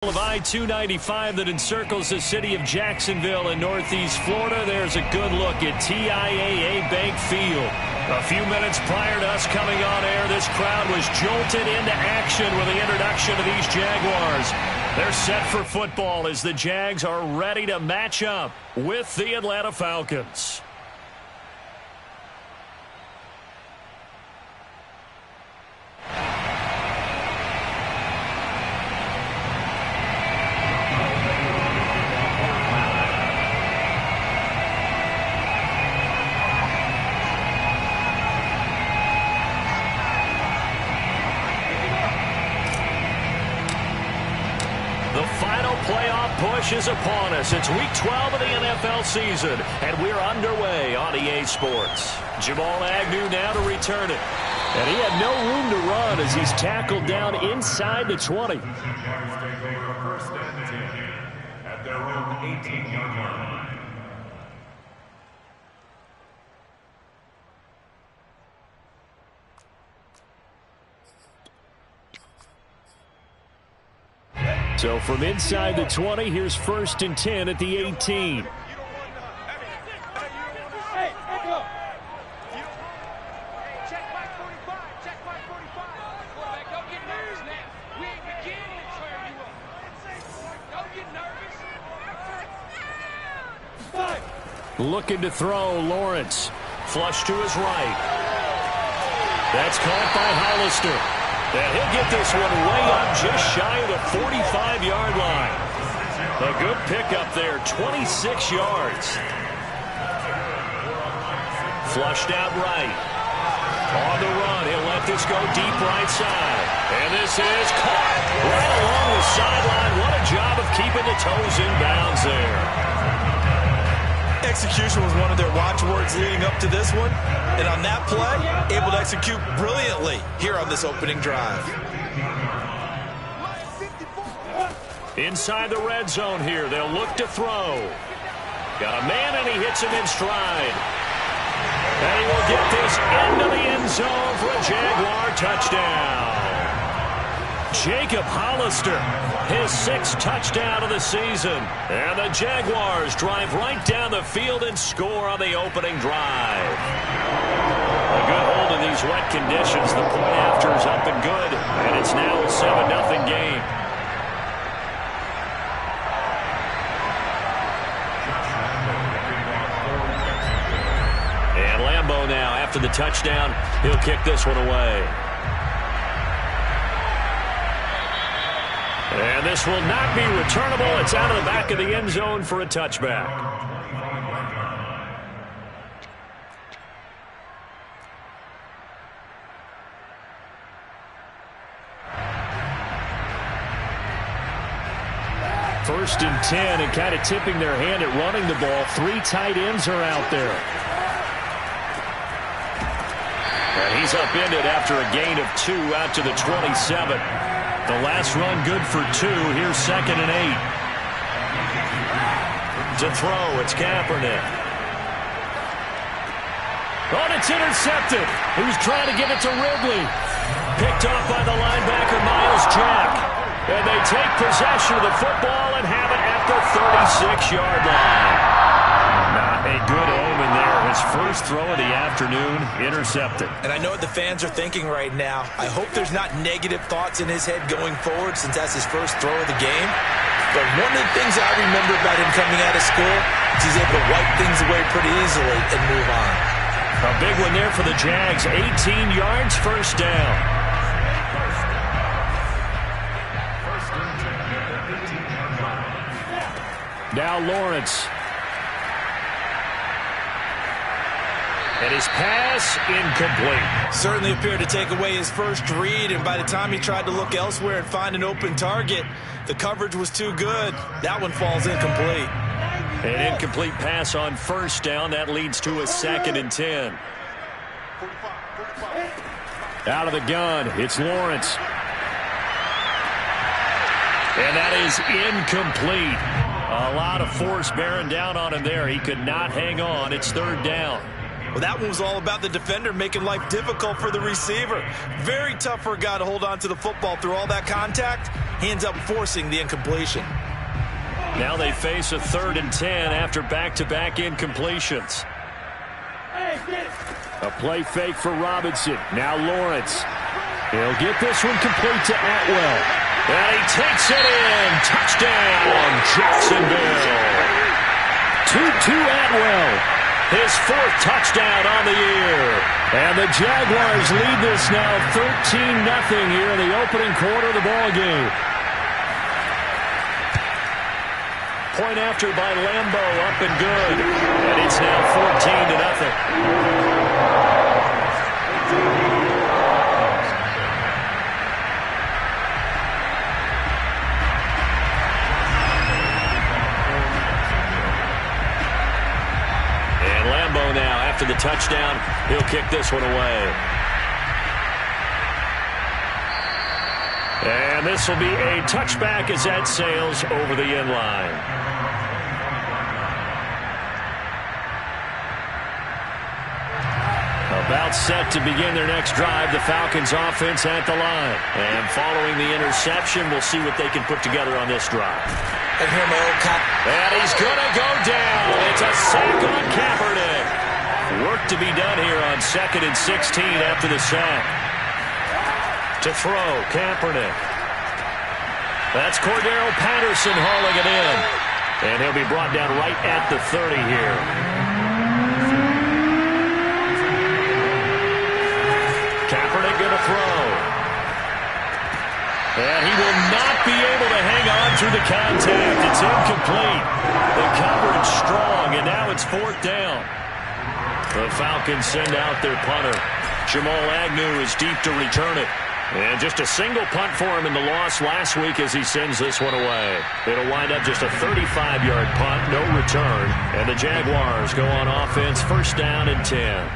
Of I-295 that encircles the city of Jacksonville in northeast Florida. There's a good look at TIAA Bank Field. A few minutes prior to us coming on air, this crowd was jolted into action with the introduction of these Jaguars. They're set for football as the Jags are ready to match up with the Atlanta Falcons. Push is upon us. It's week 12 of the NFL season, and we're underway on EA Sports. Jamal Agnew now to return it. And he had no room to run as he's tackled down inside the 20. First and 10 at their own 18-yard line. So from inside the 20, here's first and 10 at the 18. Looking to throw, Lawrence. Flush to his right. That's caught by Hollister. And he'll get this one way up just shy of the 45-yard line. A good pickup there, 26 yards. Flushed out right. On the run, he'll let this go deep right side. And this is caught right along the sideline. What a job of keeping the toes in bounds there. Execution was one of their watchwords leading up to this one. And on that play, able to execute brilliantly here on this opening drive. Inside the red zone here, they'll look to throw. Got a man, and he hits him in stride. And he will get this into the end zone for a Jaguar touchdown. Jacob Hollister, his 6th touchdown of the season. And the Jaguars drive right down the field and score on the opening drive. A good hold in these wet conditions. The point after is up and good. And it's now a 7-0 game. And Lambeau now, after the touchdown, he'll kick this one away. And this will not be returnable. It's out of the back of the end zone for a touchback. First and 10, and kind of tipping their hand at running the ball. 3 tight ends are out there. And he's upended after a gain of 2 out to the 27. The last run good for 2. Here's 2nd and 8. To throw, it's Kaepernick. Oh, it's intercepted. He was trying to give it to Ridley. Picked off by the linebacker, Miles Jack. And they take possession of the football and have it at the 36-yard line. Not a good omen there. His first throw of the afternoon, intercepted. And I know what the fans are thinking right now. I hope there's not negative thoughts in his head going forward since that's his first throw of the game. But one of the things I remember about him coming out of school is he's able to wipe things away pretty easily and move on. A big one there for the Jags. 18 yards, first down. Now Lawrence. And his pass incomplete. Certainly appeared to take away his first read, and by the time he tried to look elsewhere and find an open target, the coverage was too good. That one falls incomplete. An incomplete pass on first down. That leads to a 2nd and 10. Out of the gun, it's Lawrence. And that is incomplete. A lot of force bearing down on him there. He could not hang on. It's 3rd down. Well, that one was all about the defender making life difficult for the receiver. Very tough for a guy to hold on to the football through all that contact. He ends up forcing the incompletion. Now they face a 3rd and 10 after back-to-back incompletions. A play fake for Robinson. Now Lawrence. He'll get this one complete to Atwell. And he takes it in. Touchdown, Jacksonville. 2-2 Atwell. His 4th touchdown on the year. And the Jaguars lead this now 13-0 here in the opening quarter of the ballgame. Point after by Lambo, up and good. And it's now 14-0. Now, after the touchdown, he'll kick this one away. And this will be a touchback as that sails over the end line. About set to begin their next drive, the Falcons offense at the line. And following the interception, we'll see what they can put together on this drive. And he's going to go down. It's a sack on Kaepernick. Work to be done here on 2nd and 16 after the sack. To throw, Kaepernick. That's Cordero Patterson hauling it in. And he'll be brought down right at the 30 here. Kaepernick going to throw. And he will not be able to hang on through the contact. It's incomplete. The coverage strong, and now it's 4th down. The Falcons send out their punter. Jamal Agnew is deep to return it. And just a single punt for him in the loss last week as he sends this one away. It'll wind up just a 35-yard punt, no return. And the Jaguars go on offense, 1st down and 10.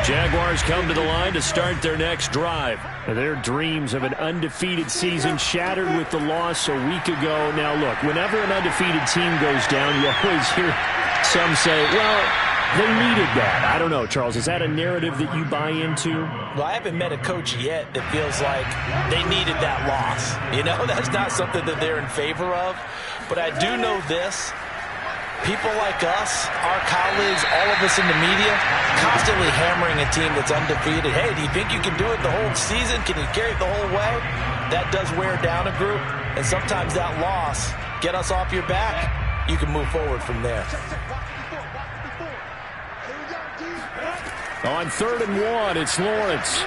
Jaguars come to the line to start their next drive. Their dreams of an undefeated season shattered with the loss a week ago. Now, look, whenever an undefeated team goes down, you always hear some say, well, they needed that. I don't know, Charles. Is that a narrative that you buy into? Well, I haven't met a coach yet that feels like they needed that loss. You know, that's not something that they're in favor of. But I do know this. People like us, our colleagues, all of us in the media, constantly hammering a team that's undefeated. Hey, do you think you can do it the whole season? Can you carry it the whole way? That does wear down a group, and sometimes that loss, get us off your back, you can move forward from there. On 3rd and 1, it's Lawrence.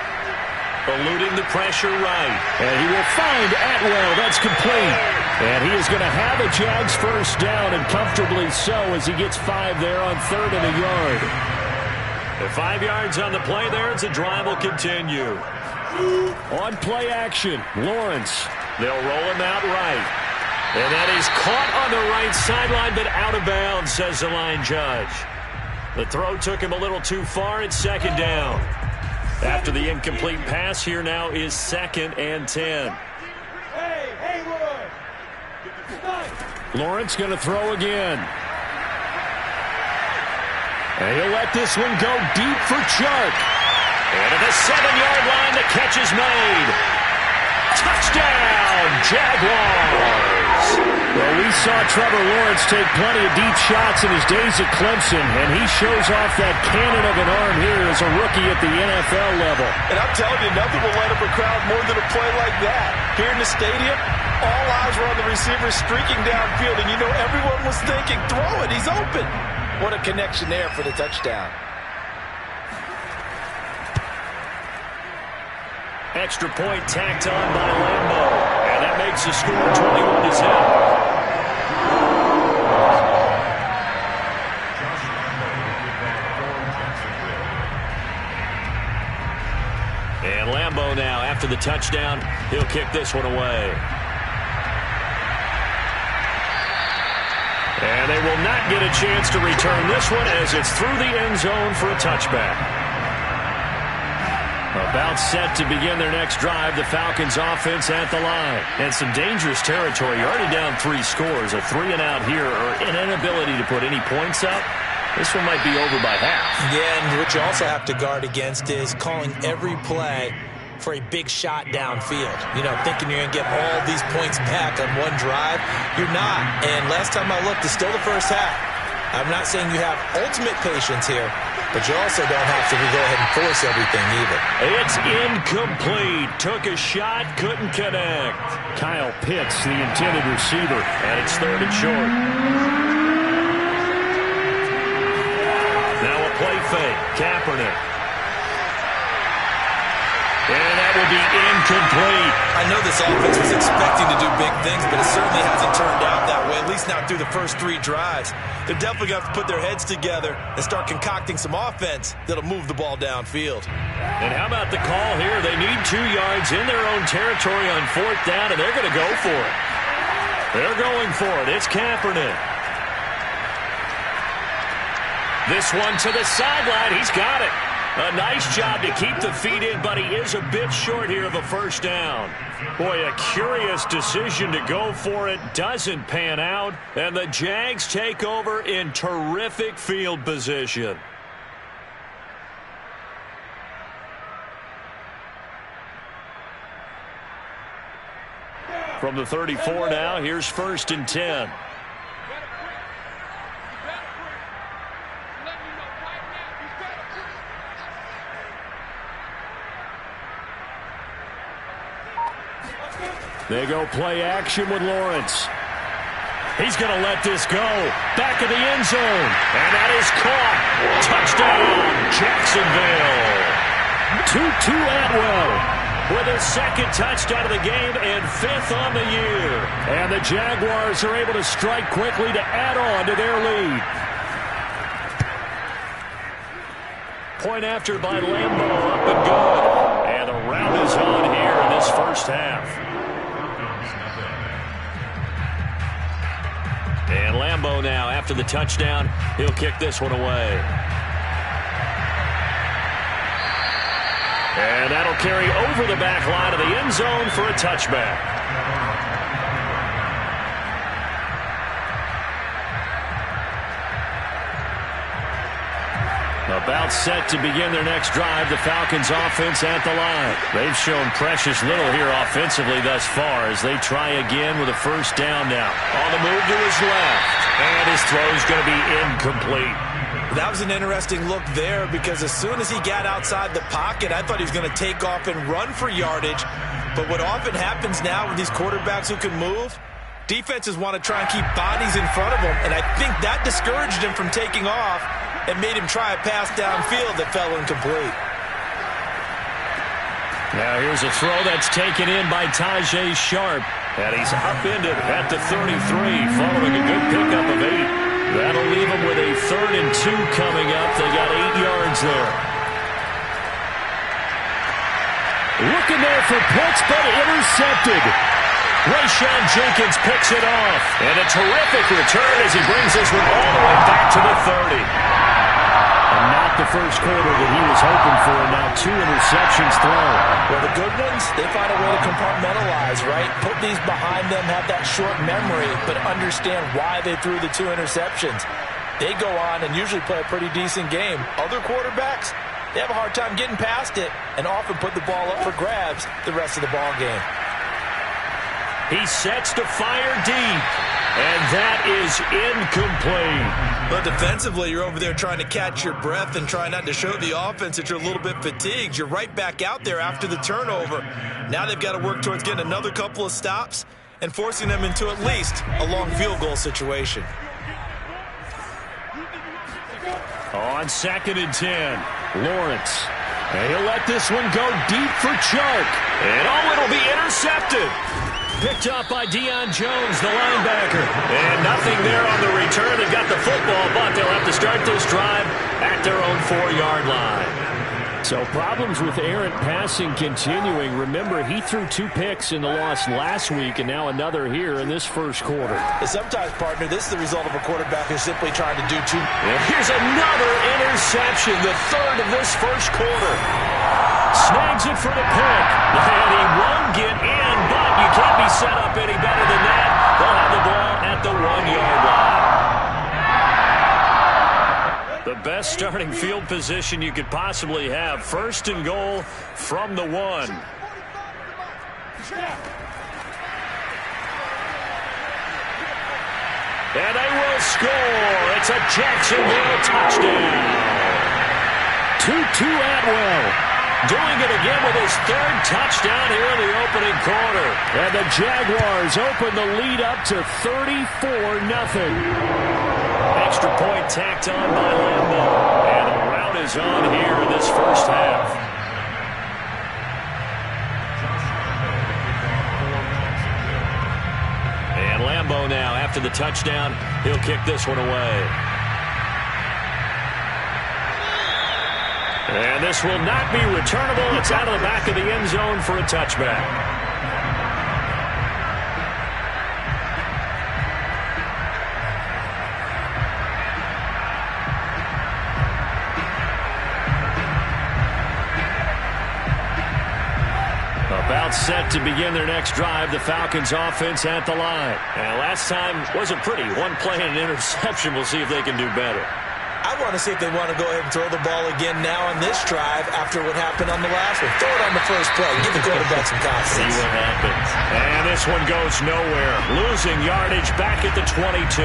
Eluding the pressure right. And he will find Atwell. That's complete. And he is going to have a Jags 1st down, and comfortably so, as he gets 5 there on 3rd and a yard. The 5 yards on the play there as the drive will continue. On play action, Lawrence. They'll roll him out right. And that is caught on the right sideline, but out of bounds, says the line judge. The throw took him a little too far. It's 2nd down. After the incomplete pass, here now is 2nd and 10. Lawrence going to throw again. And he'll let this one go deep for Chark. And at the 7-yard line, the catch is made. Touchdown, Jaguars! Well, we saw Trevor Lawrence take plenty of deep shots in his days at Clemson, and he shows off that cannon of an arm here as a rookie at the NFL level. And I'm telling you, nothing will light up a crowd more than a play like that. Here in the stadium, all eyes were on the receiver streaking downfield, and you know everyone was thinking, throw it, he's open. What a connection there for the touchdown. Extra point tacked on by Lambo. And that makes the score 21-0. And Lambo now, after the touchdown, he'll kick this one away. And they will not get a chance to return this one as it's through the end zone for a touchback. About set to begin their next drive, the Falcons offense at the line. And some dangerous territory. You're already down 3 scores. A 3-and-out here or an inability to put any points up. This one might be over by half. Yeah, and what you also have to guard against is calling every play for a big shot downfield. You know, thinking you're going to get all these points back on one drive. You're not. And last time I looked, it's still the first half. I'm not saying you have ultimate patience here, but you also don't have to go ahead and force everything either. It's incomplete. Took a shot, couldn't connect. Kyle Pitts, the intended receiver, and it's 3rd and short. Now a play fake. Kaepernick. And that will be incomplete. I know this offense was expecting to do big things, but it certainly hasn't turned out that way, at least not through the first 3 drives. They're definitely going to have to put their heads together and start concocting some offense that'll move the ball downfield. And how about the call here? They need 2 yards in their own territory on 4th down, and they're going to go for it. They're going for it. It's Kaepernick. This one to the sideline. He's got it. A nice job to keep the feet in, but he is a bit short here of a first down. Boy, a curious decision to go for it. Doesn't pan out, and the Jags take over in terrific field position. From the 34 now, here's 1st and 10. They go play action with Lawrence. He's going to let this go. Back of the end zone. And that is caught. Touchdown, Jacksonville. Tutu Atwell with his 2nd touchdown of the game and 5th on the year. And the Jaguars are able to strike quickly to add on to their lead. Point after by Lambo, up and good. And the round is on here in this first half. And Lambo now, after the touchdown, he'll kick this one away. And that'll carry over the back line of the end zone for a touchback. About set to begin their next drive, the Falcons offense at the line. They've shown precious little here offensively thus far as they try again with a first down now. On the move to his left, and his throw's going to be incomplete. That was an interesting look there because as soon as he got outside the pocket, I thought he was going to take off and run for yardage. But what often happens now with these quarterbacks who can move, defenses want to try and keep bodies in front of them, and I think that discouraged him from taking off and made him try a pass downfield that fell incomplete. Now here's a throw that's taken in by Tajay Sharp. And he's upended at the 33, following a good pickup of 8. That'll leave him with a 3rd and 2 coming up. They got 8 yards there. Looking there for Pitts, but intercepted. Rayshawn Jenkins picks it off. And a terrific return as he brings this one all the way back to the 30. And not the first quarter that he was hoping for. Now 2 interceptions thrown. Well, the good ones, they find a way to compartmentalize, right? Put these behind them, have that short memory, but understand why they threw the 2 interceptions. They go on and usually play a pretty decent game. Other quarterbacks, they have a hard time getting past it and often put the ball up for grabs the rest of the ball game. He sets to fire deep. And that is incomplete. But defensively, you're over there trying to catch your breath and try not to show the offense that you're a little bit fatigued. You're right back out there after the turnover. Now they've got to work towards getting another couple of stops and forcing them into at least a long field goal situation. On 2nd and 10, Lawrence. And he'll let this one go deep for Chark. And it'll be intercepted. Picked up by Deion Jones, the linebacker. And nothing there on the return. They got the football, but they'll have to start this drive at their own 4-yard line. So problems with errant passing continuing. Remember, he threw 2 picks in the loss last week and now another here in this first quarter. And sometimes, partner, this is the result of a quarterback who's simply trying to do too much. And here's another interception, the 3rd of this first quarter. Snags it for the pick. And he won't get in, but you can't be set up any better than that. They'll have the ball at the 1-yard line. The best starting field position you could possibly have. 1st and goal from the 1. And they will score. It's a Jacksonville touchdown. 2-2 Atwell. Doing it again with his 3rd touchdown here in the opening quarter. And the Jaguars open the lead up to 34-0. Extra point tacked on by Lambo. And the rout is on here in this first half. And Lambo now, after the touchdown, he'll kick this one away. And this will not be returnable. It's out of the back of the end zone for a touchback. About set to begin their next drive, the Falcons offense at the line. And last time wasn't pretty. 1 play and an interception. We'll see if they can do better. I want to see if they want to go ahead and throw the ball again now on this drive after what happened on the last one. Throw it on the first play. Give the quarterback some confidence. See what happens. And this one goes nowhere. Losing yardage back at the 22.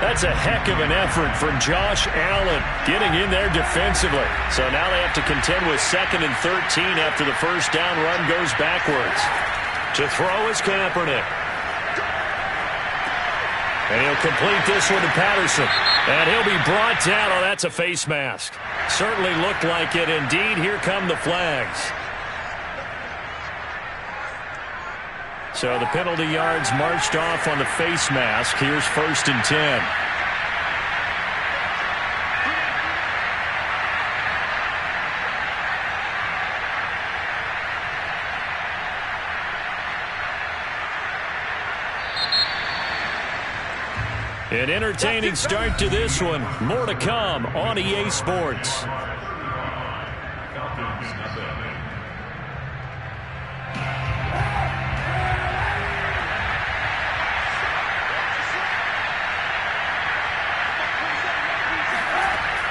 That's a heck of an effort from Josh Allen getting in there defensively. So now they have to contend with 2nd and 13 after the first down run goes backwards. To throw is Kaepernick. And he'll complete this one to Patterson. And he'll be brought down. Oh, that's a face mask. Certainly looked like it. Indeed, here come the flags. So the penalty yards marched off on the face mask. Here's 1st and 10. An entertaining start to this one. More to come on EA Sports.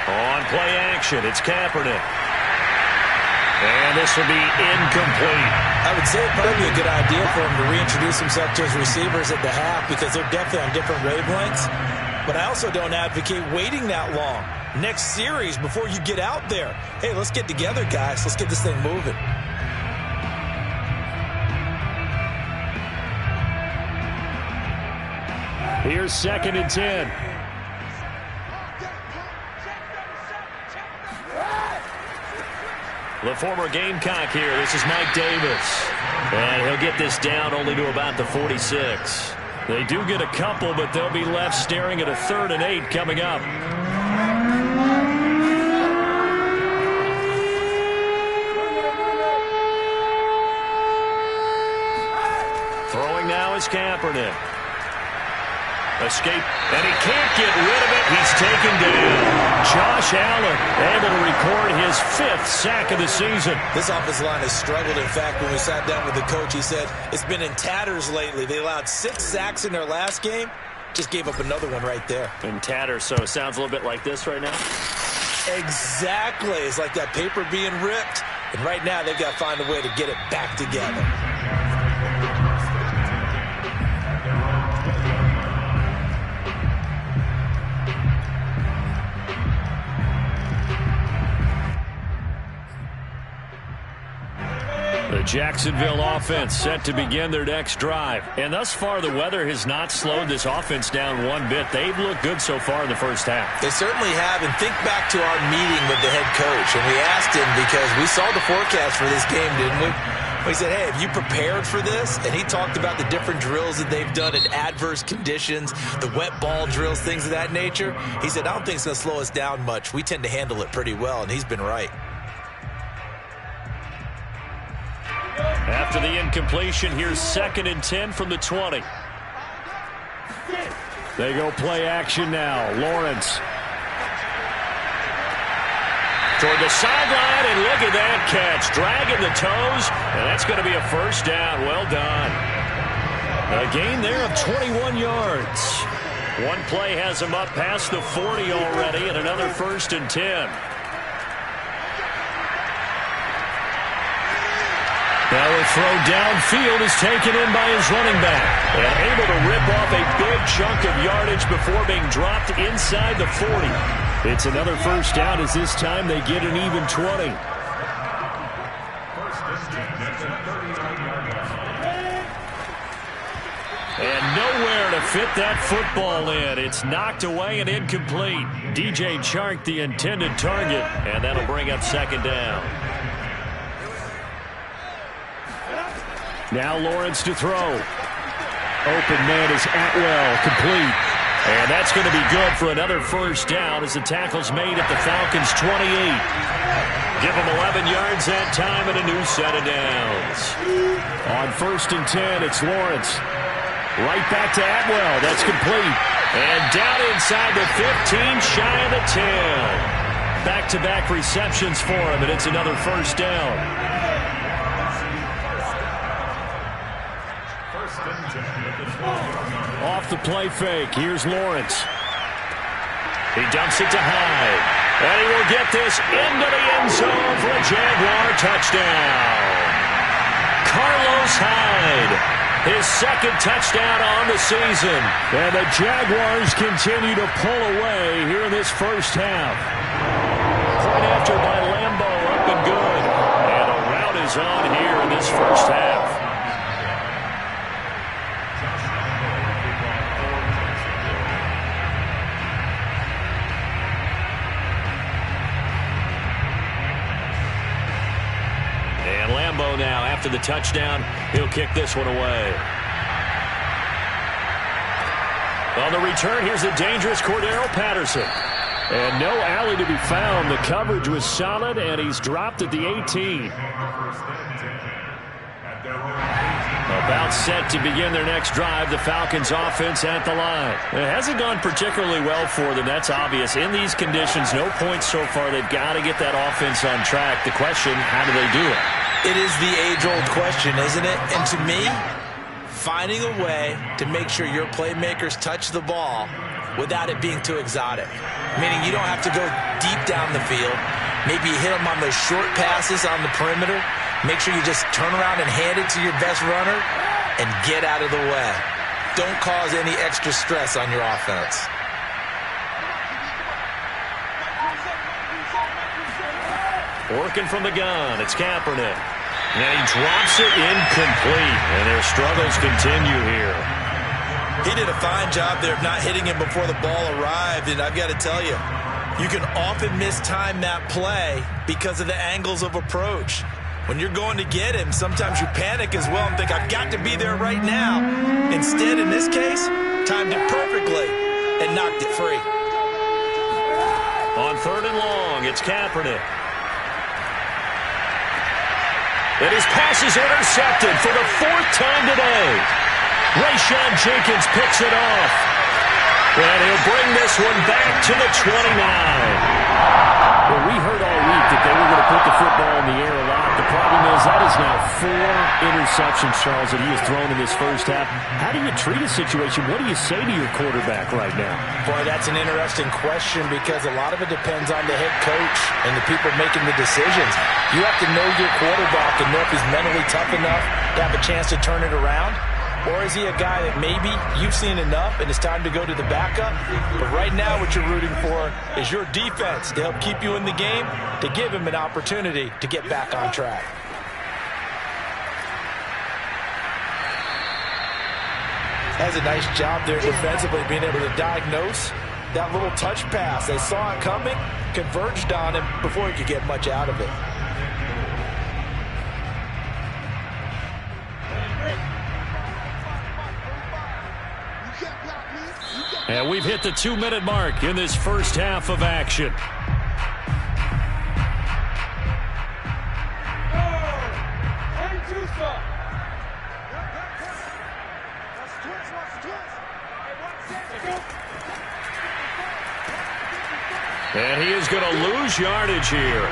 On play action, it's Kaepernick. And this will be incomplete. I would say it'd probably be a good idea for him to reintroduce himself to his receivers at the half because they're definitely on different wavelengths. But I also don't advocate waiting that long. Next series, before you get out there, hey, let's get together, guys. Let's get this thing moving. Here's 2nd and 10. The former Gamecock here. This is Mike Davis. And he'll get this down only to about the 46. They do get a couple, but they'll be left staring at a 3rd and 8 coming up. Throwing now is Kaepernick. Escape, and he can't get rid of it. He's taken down. Josh Allen able to record his 5th sack of the season. This offensive line has struggled. In fact, when we sat down with the coach, he said it's been in tatters lately. They allowed 6 sacks in their last game. Just gave up another one right there. In tatters, so it sounds a little bit like this right now? Exactly. It's like that paper being ripped. And right now, they've got to find a way to get it back together. The Jacksonville offense set to begin their next drive. And thus far, the weather has not slowed this offense down one bit. They've looked good so far in the first half. They certainly have. And think back to our meeting with the head coach. And we asked him because we saw the forecast for this game, didn't we? We said, hey, have you prepared for this? And he talked about the different drills that they've done in adverse conditions, the wet ball drills, things of that nature. He said, I don't think it's going to slow us down much. We tend to handle it pretty well, and he's been right. After the incompletion, here's 2nd and 10 from the 20. They go play action now. Lawrence. toward the sideline, and look at that catch. Dragging the toes, and that's going to be a first down. Well done. A gain there of 21 yards. One play has him up past the 40 already, and another 1st and 10. Now a throw downfield is taken in by his running back. And able to rip off a big chunk of yardage before being dropped inside the 40. It's another first down as this time they get an even 20. And nowhere to fit that football in. It's knocked away and incomplete. DJ Chark, the intended target, and that'll bring up 2nd down. Now Lawrence to throw. Open man is Atwell, complete. And that's going to be good for another first down as the tackle's made at the Falcons' 28. Give them 11 yards that time and a new set of downs. On 1st and 10, it's Lawrence. Right back to Atwell. That's complete. And down inside the 15, shy of the 10. Back-to-back receptions for him, and it's another first down. Off the play fake. Here's Lawrence. He dumps it to Hyde. And he will get this into the end zone for a Jaguar touchdown. Carlos Hyde, his 2nd touchdown on the season. And the Jaguars continue to pull away here in this first half. Point after by Lambo, up and good. And a rout is on here in this first half. Now, after the touchdown, he'll kick this one away. On the return, here's the dangerous Cordero Patterson. And no alley to be found. The coverage was solid, and he's dropped at the 18. About set to begin their next drive, the Falcons offense at the line. It hasn't gone particularly well for them, that's obvious. In these conditions, no points so far. They've got to get that offense on track. The question, how do they do it? It is the age-old question, isn't it? And to me, finding a way to make sure your playmakers touch the ball without it being too exotic. Meaning you don't have to go deep down the field. Maybe you hit them on those short passes on the perimeter. Make sure you just turn around and hand it to your best runner and get out of the way. Don't cause any extra stress on your offense. Working from the gun, it's Kaepernick. And he drops it incomplete. And their struggles continue here. He did a fine job there of not hitting him before the ball arrived. And I've got to tell you, you can often mistime that play because of the angles of approach. When you're going to get him, sometimes you panic as well and think, I've got to be there right now. Instead, in this case, timed it perfectly and knocked it free. On 3rd and long, it's Kaepernick. And his pass is intercepted for the 4th time today. Rayshon Jenkins picks it off. And he'll bring this one back to the 29. Well, we heard all week that they were going to put the football in the air a lot. The problem is that is now 4 interceptions, Charles, that he has thrown in this first half. How do you treat a situation? What do you say to your quarterback right now? Boy, that's an interesting question because a lot of it depends on the head coach and the people making the decisions. You have to know your quarterback and know if he's mentally tough enough to have a chance to turn it around. Or is he a guy that maybe you've seen enough and it's time to go to the backup? But right now what you're rooting for is your defense to help keep you in the game, to give him an opportunity to get back on track. Has a nice job there defensively, being able to diagnose that little touch pass. They saw it coming, converged on him before he could get much out of it. And we've hit the 2-minute mark in this first half of action. And he is going to lose yardage here.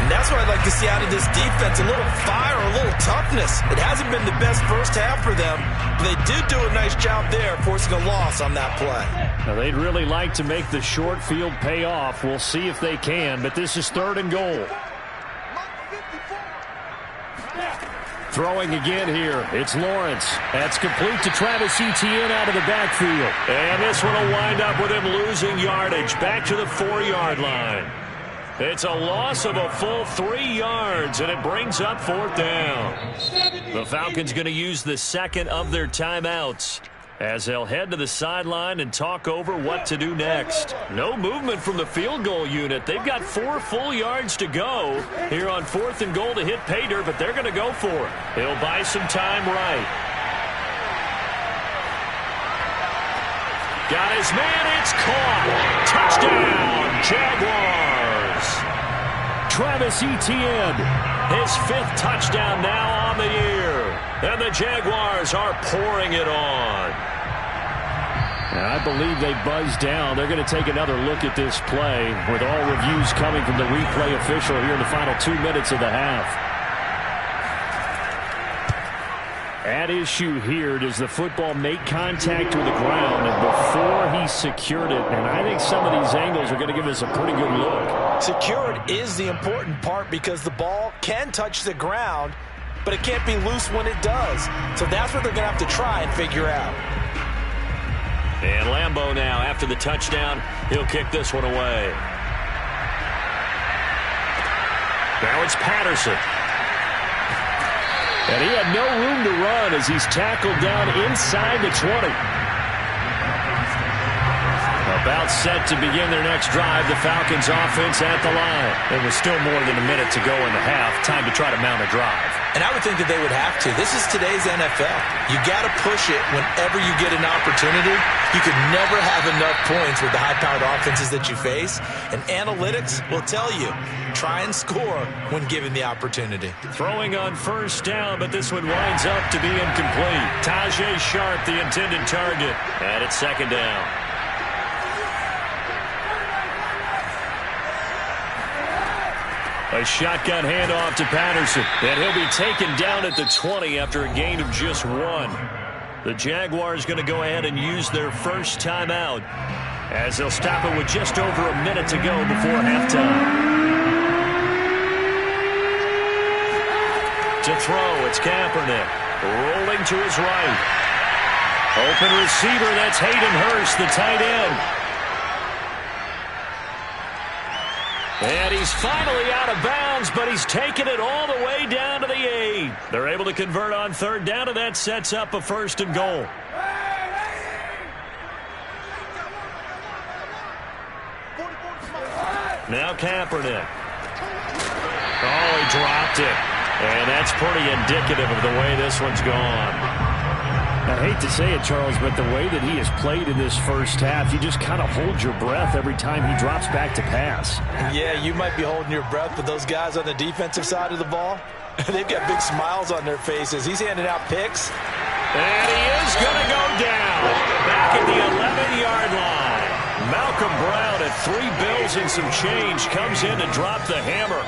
And that's what I'd like to see out of this defense, a little fire, a little toughness. It hasn't been the best first half for them, but they did do a nice job there forcing a loss on that play. Now, they'd really like to make the short field pay off. We'll see if they can, but this is 3rd and goal. Throwing again here. It's Lawrence. That's complete to Travis Etienne out of the backfield. And this one will wind up with him losing yardage back to the 4-yard line. It's a loss of a full 3 yards, and it brings up 4th down. The Falcons going to use the second of their timeouts as they'll head to the sideline and talk over what to do next. No movement from the field goal unit. They've got 4 full yards to go here on 4th and goal to hit pay dirt, but they're going to go for it. He'll buy some time right. Got his man. It's caught. Touchdown, Jaguars. Travis Etienne, his 5th touchdown now on the year. And the Jaguars are pouring it on. And I believe they buzzed down. They're going to take another look at this play with all reviews coming from the replay official here in the final 2 minutes of the half. At issue here, does the football make contact with the ground before he secured it? And I think some of these angles are going to give us a pretty good look. Secured is the important part because the ball can touch the ground, but it can't be loose when it does. So that's what they're going to have to try and figure out. And Lambeau now, after the touchdown, he'll kick this one away. Now it's Patterson. And he had no room to run as he's tackled down inside the 20. About set to begin their next drive, the Falcons offense at the line. There was still more than a minute to go in the half. Time to try to mount a drive. And I would think that they would have to. This is today's NFL. You got to push it whenever you get an opportunity. You could never have enough points with the high-powered offenses that you face. And analytics will tell you, try and score when given the opportunity. Throwing on 1st down, but this one winds up to be incomplete. Tajay Sharp, the intended target. And it's 2nd down. A shotgun handoff to Patterson. And he'll be taken down at the 20 after a gain of just 1. The Jaguars going to go ahead and use their first timeout as they'll stop it with just over a minute to go before halftime. To throw, it's Kaepernick. Rolling to his right. Open receiver, that's Hayden Hurst, the tight end. And he's finally out of bounds, but he's taken it all the way down to the 8. They're able to convert on 3rd down, and that sets up a 1st and goal. Now Kaepernick. Oh, he dropped it. And that's pretty indicative of the way this one's gone. I hate to say it, Charles, but the way that he has played in this first half, you just kind of hold your breath every time he drops back to pass. Yeah, you might be holding your breath, but those guys on the defensive side of the ball, they've got big smiles on their faces. He's handing out picks. And he is going to go down back at the 11-yard line. Malcolm Brown at 3 bills and some change comes in to drop the hammer.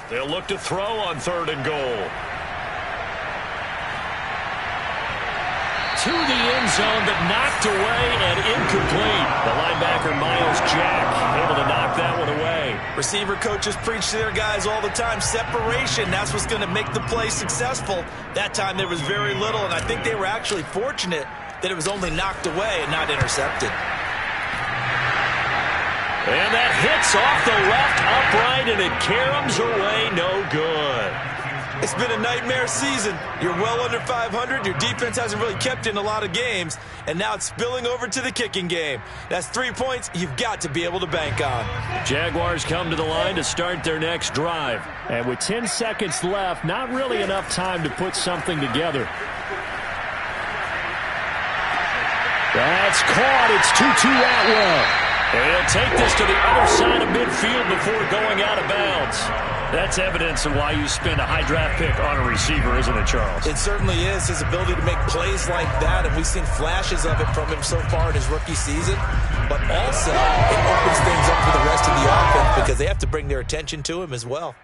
They'll look to throw on 3rd and goal. To the end zone, but knocked away and incomplete. The linebacker, Miles Jack, able to knock that one away. Receiver coaches preach to their guys all the time. Separation, that's what's going to make the play successful. That time there was very little, and I think they were actually fortunate that it was only knocked away and not intercepted. And that hits off the left upright, and it caroms away, no good. It's been a nightmare season. You're well under 500. Your defense hasn't really kept in a lot of games, and now it's spilling over to the kicking game. That's 3 points you've got to be able to bank on. Jaguars come to the line to start their next drive. And with 10 seconds left, not really enough time to put something together. That's caught. It's Tutu Atwell. And he'll take this to the other side of midfield before going out of bounds. That's evidence of why you spend a high draft pick on a receiver, isn't it, Charles? It certainly is. His ability to make plays like that, and we've seen flashes of it from him so far in his rookie season. But also, it opens things up for the rest of the offense because they have to bring their attention to him as well.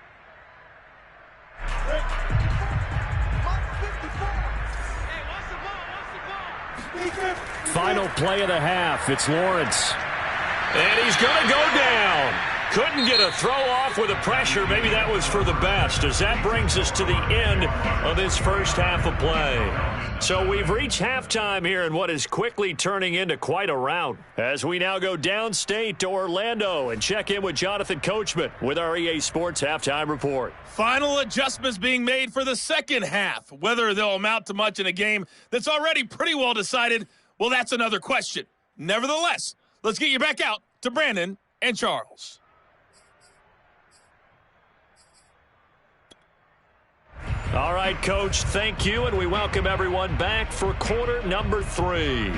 Final play of the half. It's Lawrence. And he's going to go down. Couldn't get a throw off with the pressure. Maybe that was for the best, as that brings us to the end of this first half of play. So we've reached halftime here in what is quickly turning into quite a rout, as we now go downstate to Orlando and check in with Jonathan Coachman with our EA Sports Halftime Report. Final adjustments being made for the second half. Whether they'll amount to much in a game that's already pretty well decided, well, that's another question. Nevertheless, let's get you back out to Brandon and Charles. All right, Coach, thank you, and we welcome everyone back for quarter number 3.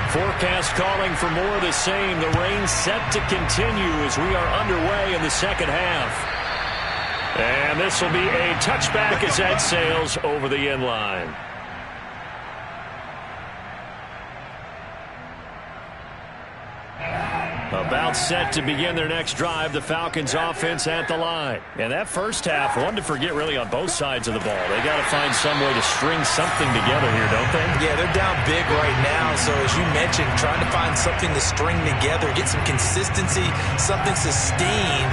Forecast calling for more of the same. The rain set to continue as we are underway in the second half. And this will be a touchback as that sails over the end line. About set to begin their next drive, the Falcons offense at the line. And that first half, one to forget really on both sides of the ball. They got to find some way to string something together here, don't they? Yeah, they're down big right now. So as you mentioned, trying to find something to string together, get some consistency, something sustained,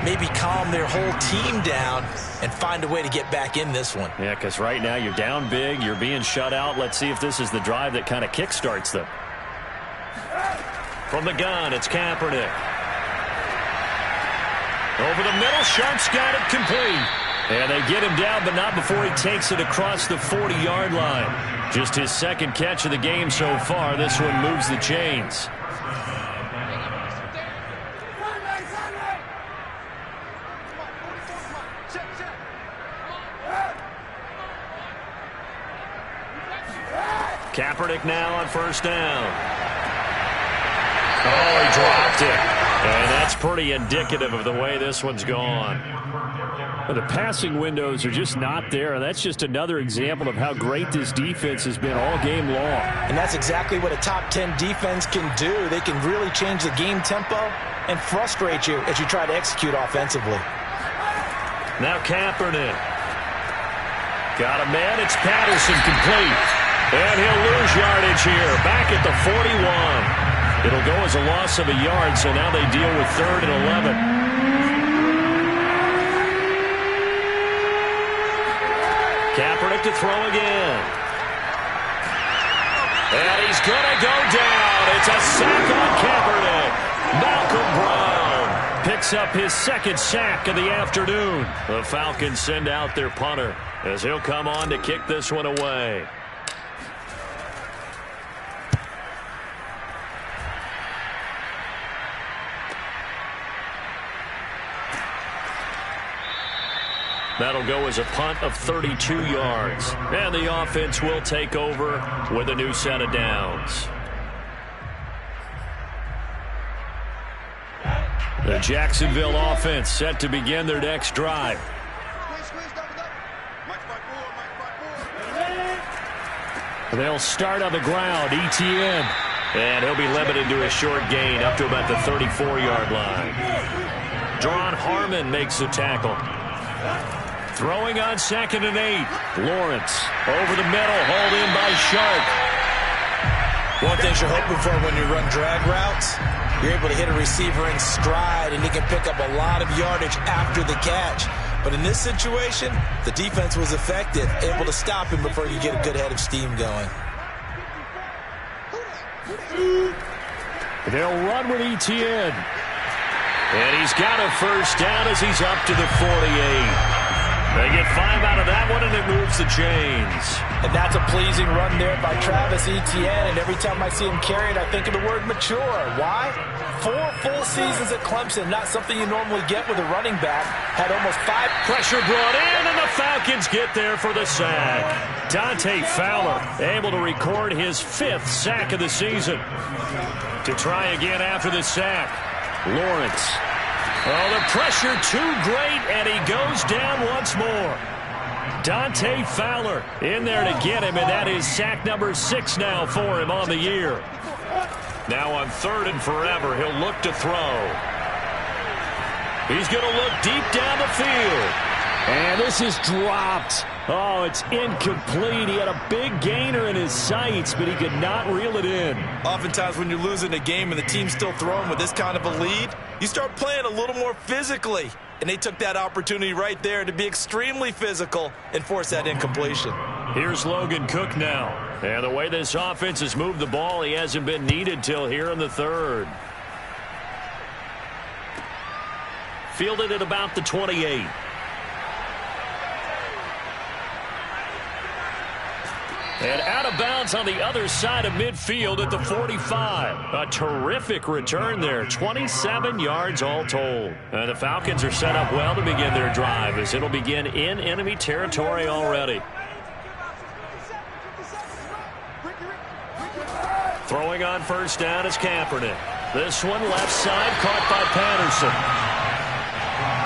maybe calm their whole team down and find a way to get back in this one. Yeah, because right now you're down big, you're being shut out. Let's see if this is the drive that kind of kickstarts them. From the gun, it's Kaepernick. Over the middle, Sharp's got it complete. And they get him down, but not before he takes it across the 40-yard line. Just his second catch of the game so far. This one moves the chains. Kaepernick now on first down. Oh, he dropped it. And that's pretty indicative of the way this one's gone. But the passing windows are just not there, and that's just another example of how great this defense has been all game long. And that's exactly what a top 10 defense can do. They can really change the game tempo and frustrate you as you try to execute offensively. Now Kaepernick. Got a man. It's Patterson complete. And he'll lose yardage here. Back at the 41. It'll go as a loss of a yard, so now they deal with 3rd and 11. Kaepernick to throw again. And he's going to go down. It's a sack on Kaepernick. Malcolm Brown picks up his second sack of the afternoon. The Falcons send out their punter as he'll come on to kick this one away. That'll go as a punt of 32 yards. And the offense will take over with a new set of downs. The Jacksonville offense set to begin their next drive. They'll start on the ground. Etienne. And he'll be limited to a short gain up to about the 34-yard line. Jaron Harmon makes the tackle. Throwing on 2nd and 8. Lawrence over the middle, hauled in by Sharp. One thing you're hoping for when you run drag routes, you're able to hit a receiver in stride, and he can pick up a lot of yardage after the catch. But in this situation, the defense was effective, able to stop him before you get a good head of steam going. They'll run with Etienne. And he's got a first down as he's up to the 48. They get 5 out of that one, and it moves the chains. And that's a pleasing run there by Travis Etienne, and every time I see him carry it, I think of the word mature. Why? 4 full seasons at Clemson, not something you normally get with a running back. Had almost 5. Pressure brought in, and the Falcons get there for the sack. Dante Fowler able to record his 5th sack of the season. To try again after the sack, Lawrence. Oh, the pressure too great, and he goes down once more. Dante Fowler in there to get him, and that is sack number 6 now for him on the year. Now on 3rd and forever, he'll look to throw. He's going to look deep down the field. And this is dropped. Oh, it's incomplete. He had a big gainer in his sights, but he could not reel it in. Oftentimes when you're losing a game and the team's still throwing with this kind of a lead, you start playing a little more physically. And they took that opportunity right there to be extremely physical and force that incompletion. Here's Logan Cook now. And the way this offense has moved the ball, he hasn't been needed till here in the 3rd. Fielded at about the 28. And out of bounds on the other side of midfield at the 45. A terrific return there. 27 yards all told. And the Falcons are set up well to begin their drive as it'll begin in enemy territory already. Throwing on 1st down is Kaepernick. This one left side caught by Patterson.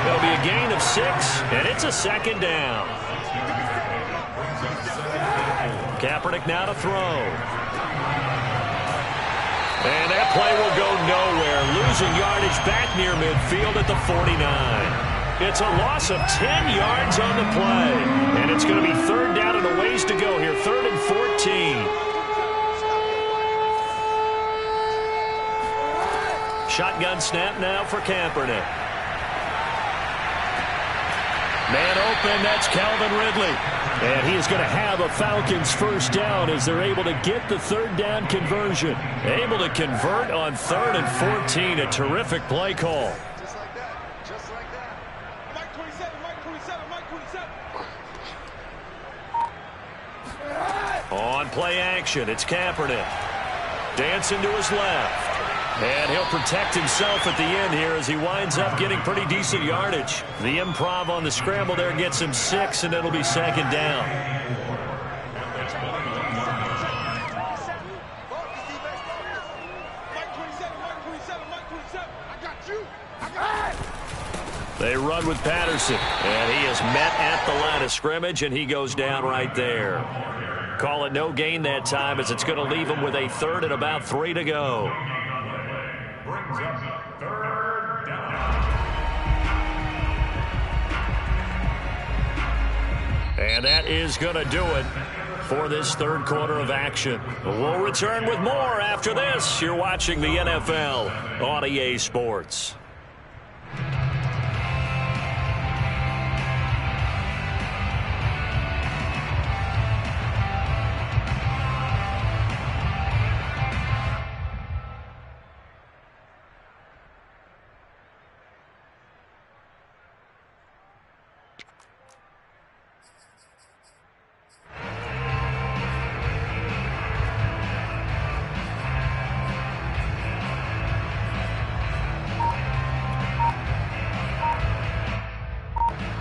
It'll be a gain of 6, and it's a 2nd down. Kaepernick now to throw. And that play will go nowhere. Losing yardage back near midfield at the 49. It's a loss of 10 yards on the play. And it's going to be 3rd down and a ways to go here. 3rd and 14. Shotgun snap now for Kaepernick. Man open, that's Calvin Ridley. And he is going to have a Falcons 1st down as they're able to get the 3rd down conversion. Able to convert on 3rd and 14. A terrific play call. Just like that. Just like that. Mike 27, Mike 27, Mike 27. On play action, it's Kaepernick. Dancing to his left. And he'll protect himself at the end here as he winds up getting pretty decent yardage. The improv on the scramble there gets him 6, and it'll be 2nd down. They run with Patterson, and he is met at the line of scrimmage, and he goes down right there. Call it no gain that time as it's going to leave him with a 3rd and about 3 to go. Brings up 3rd down. And that is going to do it for this 3rd quarter of action. We'll return with more after this. You're watching the NFL on EA Sports.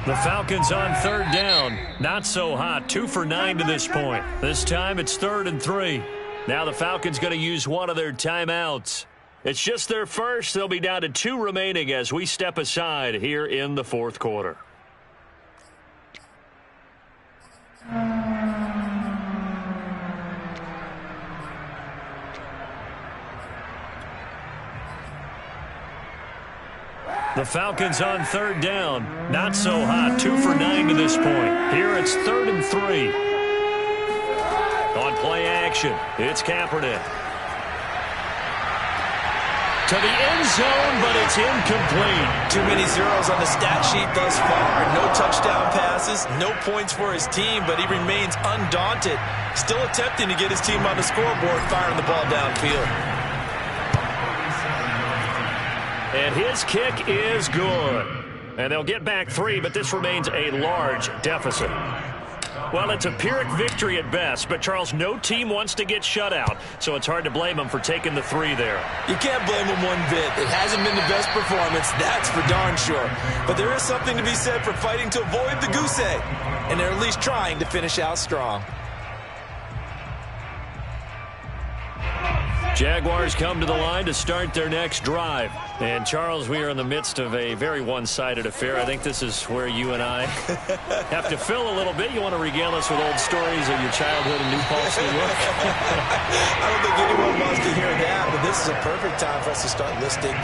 The Falcons on 3rd down. Not so hot. 2 for 9 to this point. This time it's 3rd and 3. Now the Falcons going to use one of their timeouts. It's just their first. They'll be down to 2 remaining as we step aside here in the 4th quarter. The Falcons on 3rd down. Not so hot. 2 for 9 to this point. Here it's 3rd and 3. On play action, it's Kaepernick. To the end zone, but it's incomplete. Too many zeros on the stat sheet thus far. No touchdown passes, no points for his team, but he remains undaunted. Still attempting to get his team on the scoreboard, firing the ball downfield. And his kick is good. And they'll get back 3, but this remains a large deficit. Well, it's a Pyrrhic victory at best, but, Charles, no team wants to get shut out, so it's hard to blame them for taking the 3 there. You can't blame them one bit. It hasn't been the best performance, that's for darn sure. But there is something to be said for fighting to avoid the goose egg, and they're at least trying to finish out strong. Jaguars come to the line to start their next drive. And, Charles, we are in the midst of a very one-sided affair. I think this is where you and I have to fill a little bit. You want to regale us with old stories of your childhood in New Paltz, New York? I don't think anyone wants to hear that, but this is a perfect time for us to start listing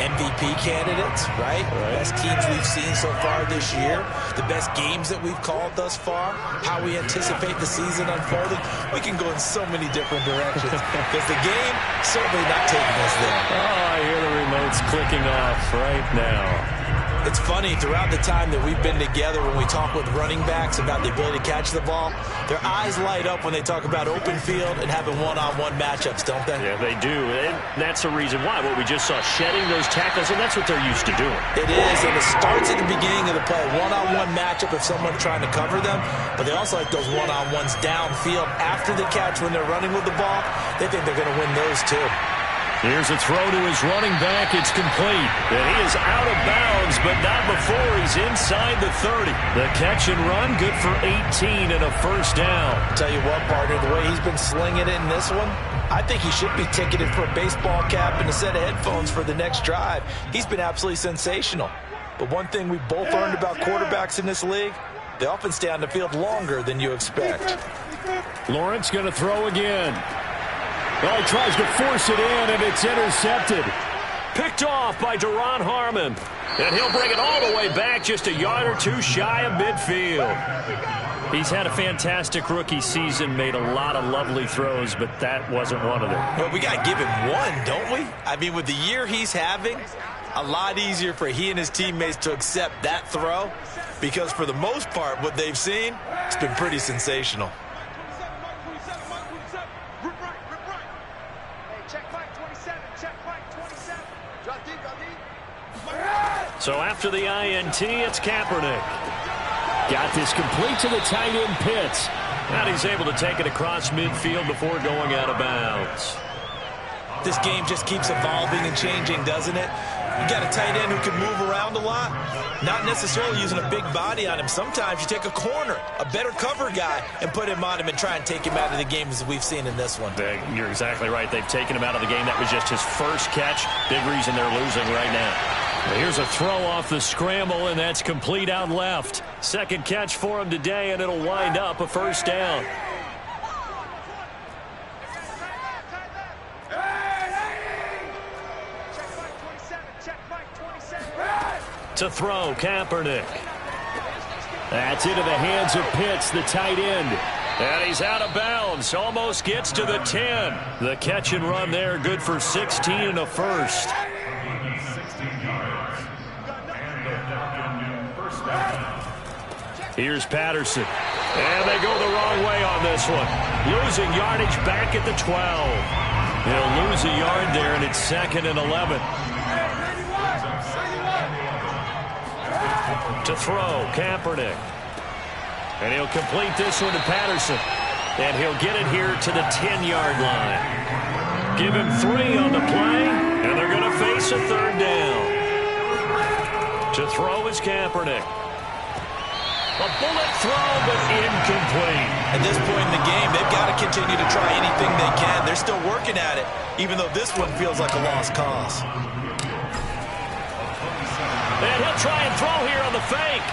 MVP candidates, right? Best teams we've seen so far this year, the best games that we've called thus far, how we anticipate the season unfolding. We can go in so many different directions because the game certainly not taking us there. Oh, I hear the remotes clicking off right now. It's funny, throughout the time that we've been together, when we talk with running backs about the ability to catch the ball, their eyes light up when they talk about open field and having one-on-one matchups, don't they? Yeah, they do. And that's the reason why. What we just saw, shedding those tackles, and that's what they're used to doing. It is, and it starts at the beginning of the play. One-on-one matchup if someone's trying to cover them, but they also like those one-on-ones downfield after the catch when they're running with the ball. They think they're going to win those too. Here's a throw to his running back. It's complete. And he is out of bounds, but not before he's inside the 30. The catch and run, good for 18 and a first down. Tell you what, partner, the way he's been slinging it in this one, I think he should be ticketed for a baseball cap and a set of headphones for the next drive. He's been absolutely sensational. But one thing we've both learned about quarterbacks in this league, they often stay on the field longer than you expect. Lawrence going to throw again. Well, he tries to force it in, and it's intercepted. Picked off by Deron Harmon. And he'll bring it all the way back just a yard or two shy of midfield. He's had a fantastic rookie season, made a lot of lovely throws, but that wasn't one of them. Well, we got to give him one, don't we? I mean, with the year he's having, a lot easier for he and his teammates to accept that throw because for the most part, what they've seen, it's been pretty sensational. So after the INT, it's Kaepernick. Got this complete to the tight end Pitts. And he's able to take it across midfield before going out of bounds. This game just keeps evolving and changing, doesn't it? You got a tight end who can move around a lot, not necessarily using a big body on him. Sometimes you take a corner, a better cover guy, and put him on him and try and take him out of the game as we've seen in this one. You're exactly right. They've taken him out of the game. That was just his first catch. Big reason they're losing right now. Here's a throw off the scramble, and that's complete out left. Second catch for him today, and it'll wind up a first down. To throw, Kaepernick. That's into the hands of Pitts, the tight end. And he's out of bounds, almost gets to the 10. The catch and run there, good for 16 and a first. Here's Patterson. And they go the wrong way on this one. Losing yardage back at the 12. He'll lose a yard there, and it's 2nd and 11. To throw, Kaepernick. And he'll complete this one to Patterson. And he'll get it here to the 10-yard line. Give him 3 on the play, and they're going to face a third down. To throw is Kaepernick. A bullet throw, but incomplete. At this point in the game, they've got to continue to try anything they can. They're still working at it, even though this one feels like a lost cause. And he'll try and throw here on the fake.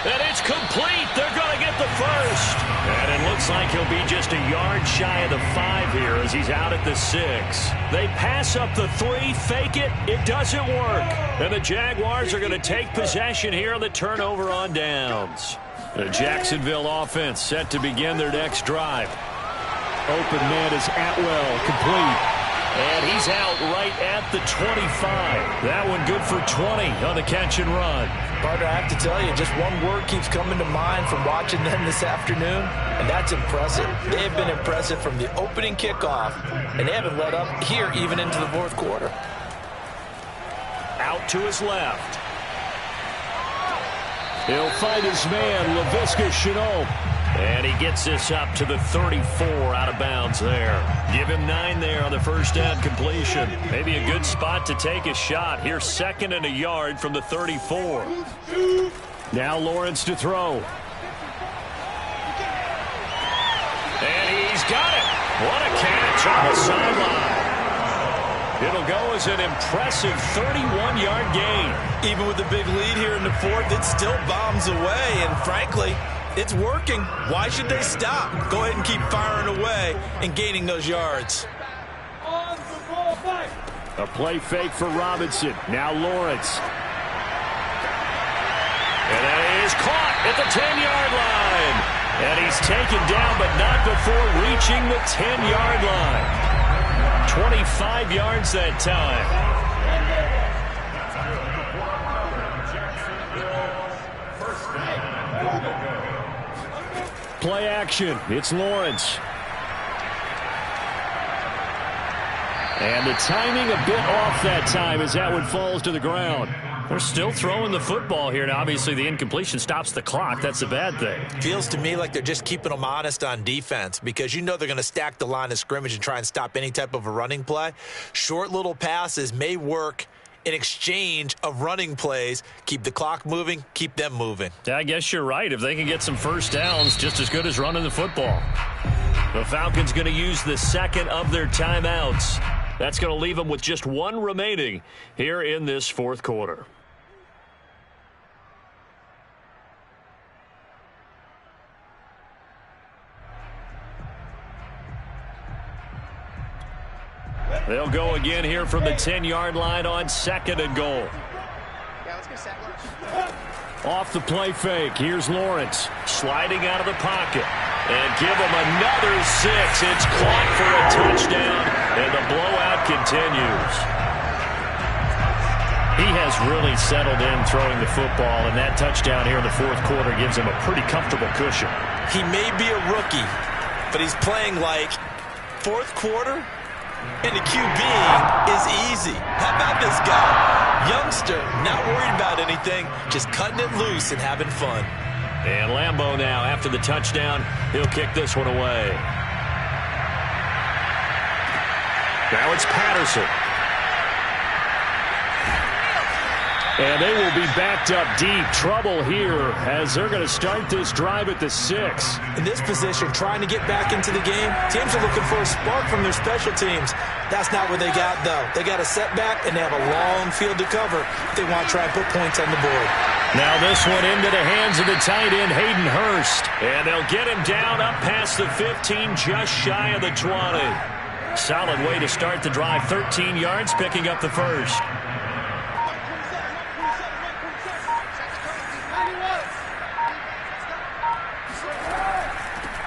And it's complete. They're going to get the first. And it looks like he'll be just a yard shy of the 5 here as he's out at the 6. They pass up the 3, fake it. It doesn't work. And the Jaguars are going to take possession here on the turnover on downs. The Jacksonville offense set to begin their next drive. Open man is Atwell, complete. And he's out right at the 25. That one good for 20 on the catch and run. Partner, I have to tell you, just one word keeps coming to mind from watching them this afternoon, and that's impressive. They have been impressive from the opening kickoff, and they haven't let up here even into the fourth quarter. Out to his left. He'll find his man, Laviska Shenault. And he gets this up to the 34 out of bounds there. Give him 9 there on the first down completion. Maybe a good spot to take a shot. Here's 2nd and a yard from the 34. Now Lawrence to throw. And he's got it. What a catch on the sideline. It'll go as an impressive 31-yard gain. Even with the big lead here in the 4th, it still bombs away. And frankly, it's working. Why should they stop? Go ahead and keep firing away and gaining those yards. A play fake for Robinson. Now Lawrence. And that is caught at the 10-yard line. And he's taken down, but not before reaching the 10-yard line. 25 yards that time. Play action. It's Lawrence. And the timing a bit off that time as that one falls to the ground. They're still throwing the football here, and obviously the incompletion stops the clock. That's a bad thing. Feels to me like they're just keeping them honest on defense because you know they're going to stack the line of scrimmage and try and stop any type of a running play. Short little passes may work in exchange of running plays. Keep the clock moving, keep them moving. Yeah, I guess you're right. If they can get some first downs, just as good as running the football. The Falcons going to use the 2nd of their timeouts. That's going to leave them with just 1 remaining here in this 4th quarter. They'll go again here from the 10-yard line on 2nd and goal. Yeah, let's go sack. Off the play fake. Here's Lawrence sliding out of the pocket. And give him another 6. It's caught for a touchdown, and the blowout continues. He has really settled in throwing the football, and that touchdown here in the 4th quarter gives him a pretty comfortable cushion. He may be a rookie, but he's playing like 4th quarter. And the QB is easy. How about this guy? Youngster, not worried about anything, just cutting it loose and having fun. And Lambeau now, after the touchdown, he'll kick this one away. Now it's Patterson. And they will be backed up deep. Trouble here as they're going to start this drive at the 6. In this position, trying to get back into the game, teams are looking for a spark from their special teams. That's not what they got, though. They got a setback, and they have a long field to cover if they want to try and put points on the board. Now this one into the hands of the tight end, Hayden Hurst. And they'll get him down up past the 15, just shy of the 20. Solid way to start the drive. 13 yards, picking up the first.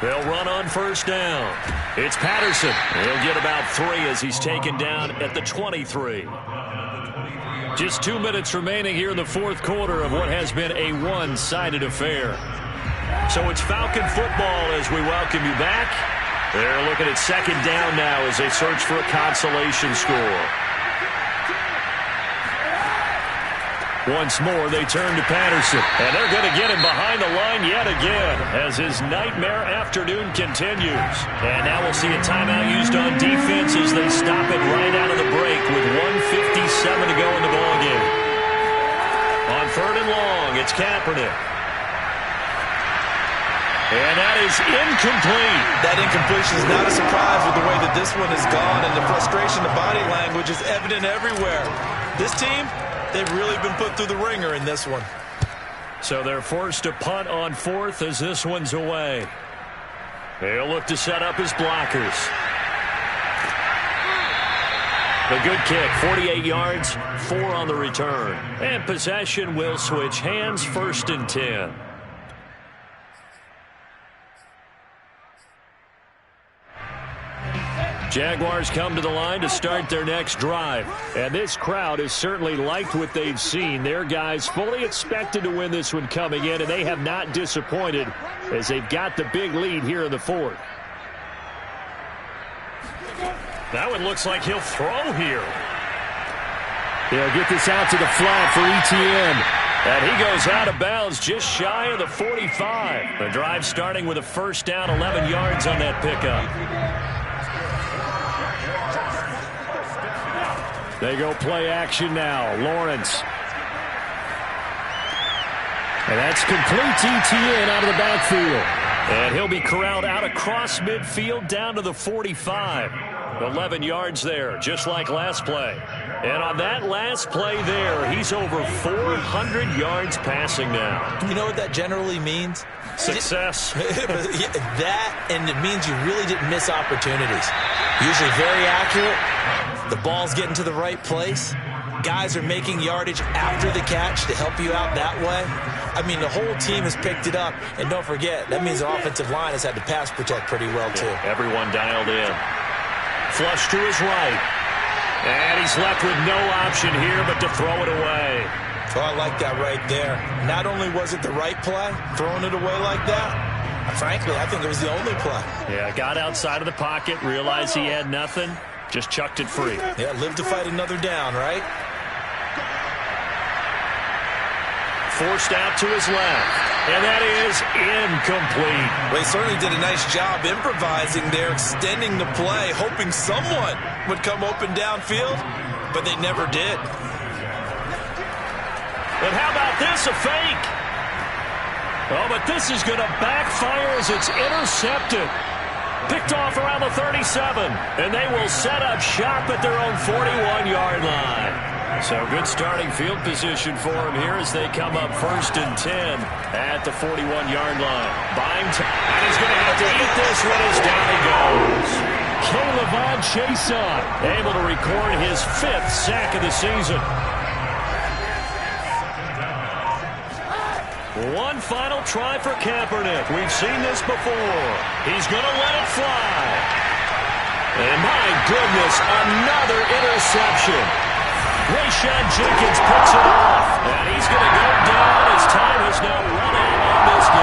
They'll run on first down. It's Patterson. He'll get about 3 as he's taken down at the 23. Just 2 minutes remaining here in the 4th quarter of what has been a one-sided affair. So it's Falcon football as we welcome you back. They're looking at 2nd down now as they search for a consolation score. Once more, they turn to Patterson. And they're going to get him behind the line yet again as his nightmare afternoon continues. And now we'll see a timeout used on defense as they stop it right out of the break with 1:57 to go in the ballgame. On 3rd and long, it's Kaepernick. And that is incomplete. That incompletion is not a surprise with the way that this one has gone, and the frustration, the body language is evident everywhere. This team, they've really been put through the ringer in this one. So they're forced to punt on 4th as this one's away. They'll look to set up his blockers. A good kick, 48 yards, 4 on the return. And possession will switch hands, 1st and 10. Jaguars come to the line to start their next drive. And this crowd has certainly liked what they've seen. Their guys fully expected to win this one coming in, and they have not disappointed as they've got the big lead here in the 4th. That one looks like he'll throw here. They'll get this out to the flat for ETN. And he goes out of bounds just shy of the 45. The drive starting with a first down, 11 yards on that pickup. They go play action now. Lawrence. And that's complete ETN out of the backfield. And he'll be corralled out across midfield down to the 45. 11 yards there, just like last play. And on that last play there, he's over 400 yards passing now. You know what that generally means? Success. That, and it means you really didn't miss opportunities. Usually very accurate. The ball's getting to the right place. Guys are making yardage after the catch to help you out that way. I mean, the whole team has picked it up. And don't forget, that means the offensive line has had to pass protect pretty well, too. Everyone dialed in. Flush to his right. And he's left with no option here but to throw it away. Oh, I like that right there. Not only was it the right play, throwing it away like that, frankly, I think it was the only play. Yeah, got outside of the pocket, realized he had nothing, just chucked it free. Yeah, live to fight another down, right? Forced out to his left. And that is incomplete. Well, he certainly did a nice job improvising there, extending the play, hoping someone would come open downfield, but they never did. And how about this, a fake? Oh, but this is going to backfire as it's intercepted. Picked off around the 37, and they will set up shop at their own 41-yard line. So good starting field position for him here as they come up 1st and 10 at the 41-yard line. Buying time, and he's going to have to eat this one as down he goes. Caleb Chason able to record his 5th sack of the season. One final try for Kaepernick. We've seen this before. He's going to let it fly. And my goodness, another interception. Rayshawn Jenkins picks it off. And he's going to go down as time has now run out on this game.